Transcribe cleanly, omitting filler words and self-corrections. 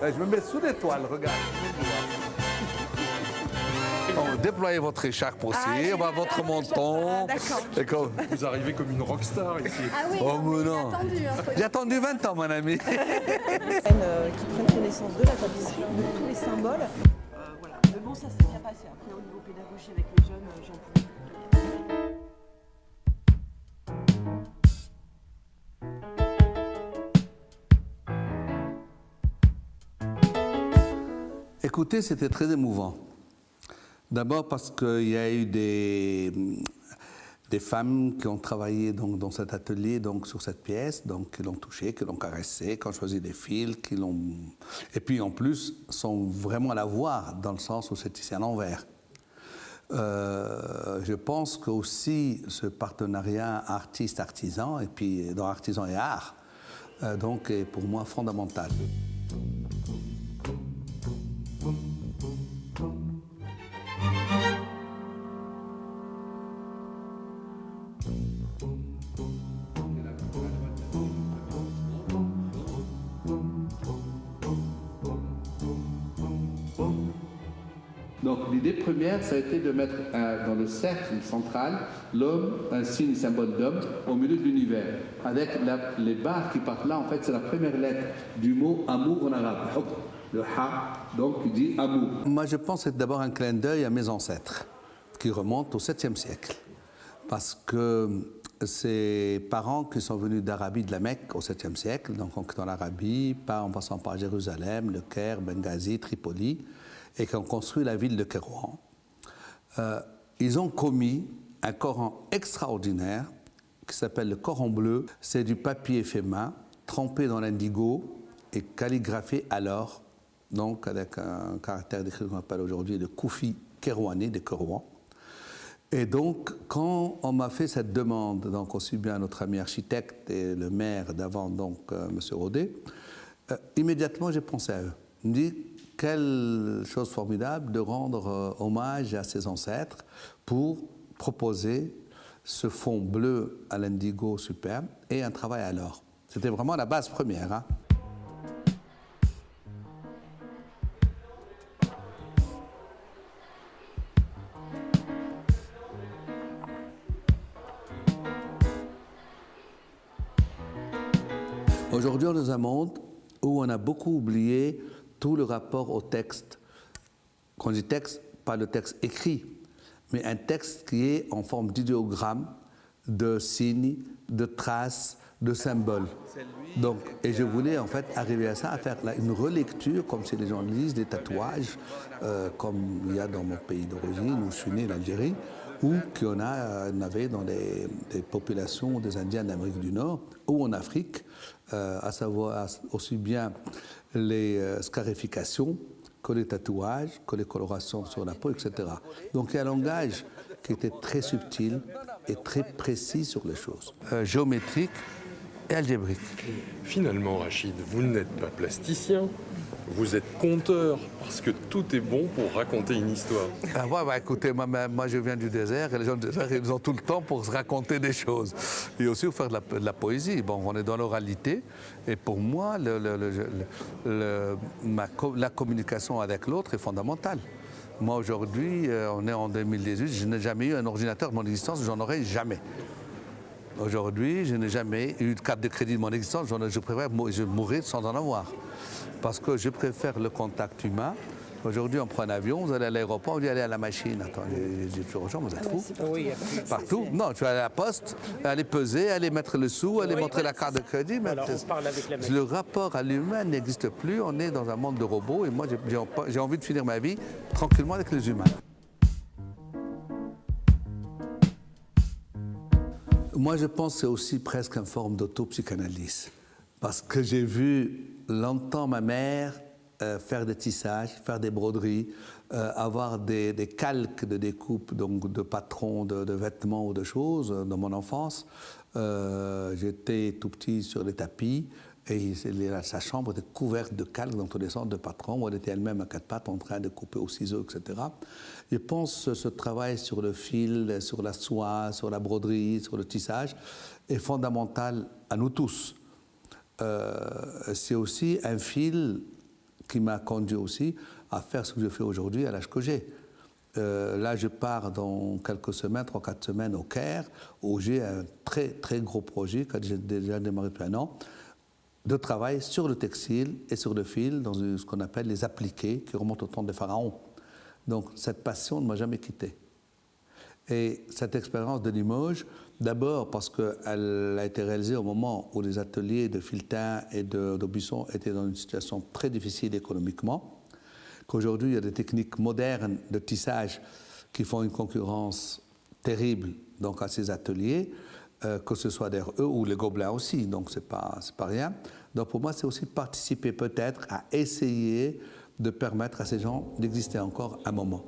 Je me mets sous l'étoile, regarde. Déployez votre écharpe aussi, votre menton. D'accord. Vous arrivez comme une rockstar ici. Ah oui, Oh, mais il a non. attendu. J'ai attendu 20 ans, mon ami. Qui prennent connaissance de la tapisserie, de tous les symboles. Voilà. Mais bon, ça s'est bien passé. Après, au niveau pédagogie avec les jeunes, j'en pouvais plus. Écoutez, c'était très émouvant. D'abord parce qu'il y a eu des femmes qui ont travaillé donc, dans cet atelier, donc, sur cette pièce, donc, qui l'ont touchée, qui l'ont caressée, qui ont choisi des fils, qui l'ont... Et puis en plus, sont vraiment à la voir, dans le sens où c'est ici à l'envers. Je pense que aussi ce partenariat artiste-artisan, et puis dans artisan et art, donc, est pour moi fondamental. Donc l'idée première, ça a été de mettre dans le cercle central l'homme, un signe, symbole d'homme, au milieu de l'univers. Avec les barres qui partent là, en fait, c'est la première lettre du mot amour en arabe. Le ha, donc, qui dit amour. Moi, je pense que c'est d'abord un clin d'œil à mes ancêtres, qui remontent au 7e siècle. Parce que ces parents qui sont venus d'Arabie, de la Mecque, au 7e siècle, donc en Arabie, en passant par Jérusalem, Le Caire, Benghazi, Tripoli, et qui ont construit la ville de Kérouan, ils ont commis un Coran extraordinaire qui s'appelle le Coran bleu. C'est du papier fait main, trempé dans l'indigo et calligraphié à l'or, donc avec un caractère d'écrit qu'on appelle aujourd'hui le Koufi kérouanais de Kérouan. Et donc, quand on m'a fait cette demande, donc aussi bien notre ami architecte et le maire d'avant, donc M. Rodet, immédiatement j'ai pensé à eux. Je me dis, quelle chose formidable de rendre hommage à ses ancêtres pour proposer ce fond bleu à l'indigo superbe et un travail à l'or. C'était vraiment la base première. Hein. Aujourd'hui, on est dans un monde où on a beaucoup oublié tout le rapport au texte. Quand on dit texte, pas le texte écrit, mais un texte qui est en forme d'idéogramme, de signes, de traces, de symboles. Donc, et je voulais en fait arriver à ça, à faire une relecture, comme si les gens lisent des tatouages, comme il y a dans mon pays d'origine, où je suis né, l'Algérie, ou qu'on avait dans des populations des Indiens d'Amérique du Nord, ou en Afrique, à savoir aussi bien les scarifications que les tatouages, que les colorations sur la peau, etc. Donc il y a un langage qui était très subtil et très précis sur les choses, géométrique et algébrique. Finalement, Rachid, vous n'êtes pas plasticien, vous êtes conteur, parce que tout est bon pour raconter une histoire. Ah ouais, bah, écoutez, moi je viens du désert, et les gens du désert, ils ont tout le temps pour se raconter des choses. Et aussi pour faire de la poésie. Bon, on est dans l'oralité, et pour moi, la communication avec l'autre est fondamentale. Moi aujourd'hui, on est en 2018, je n'ai jamais eu un ordinateur de mon existence, j'en aurai jamais. Aujourd'hui, je n'ai jamais eu de carte de crédit de mon existence, je préfère mourir sans en avoir. Parce que je préfère le contact humain. Aujourd'hui, on prend un avion, vous allez à l'aéroport, on dit allez à la machine. Attends, j'ai toujours aux gens, vous êtes fous. Partout. Non, tu vas à la poste, aller peser, aller mettre le sou, aller montrer la carte de crédit. Mais le rapport à l'humain n'existe plus. On est dans un monde de robots et moi, j'ai envie de finir ma vie tranquillement avec les humains. Moi, je pense que c'est aussi presque une forme d'autopsychanalyse. Parce que j'ai vu longtemps ma mère faire des tissages, faire des broderies, avoir des calques de découpe, donc de patrons de vêtements ou de choses dans mon enfance. J'étais tout petit sur les tapis et sa chambre était couverte de calques dans tous les sens de patrons, où elle était elle-même à quatre pattes en train de couper au ciseau, etc. Je pense que ce travail sur le fil, sur la soie, sur la broderie, sur le tissage est fondamental à nous tous. C'est aussi un fil qui m'a conduit aussi à faire ce que je fais aujourd'hui à l'âge que j'ai. Là, je pars dans quelques semaines, 3-4 semaines au Caire, où j'ai un très, très gros projet, que j'ai déjà démarré depuis un an, de travail sur le textile et sur le fil, dans ce qu'on appelle les appliqués, qui remontent au temps des pharaons. Donc, cette passion ne m'a jamais quitté. Et cette expérience de Limoges, d'abord parce qu'elle a été réalisée au moment où les ateliers de Filtin et d'Aubusson étaient dans une situation très difficile économiquement, qu'aujourd'hui il y a des techniques modernes de tissage qui font une concurrence terrible donc, à ces ateliers, que ce soit d'ailleurs eux ou les Gobelins aussi, donc c'est pas rien. Donc pour moi, c'est aussi participer peut-être à essayer de permettre à ces gens d'exister encore un moment.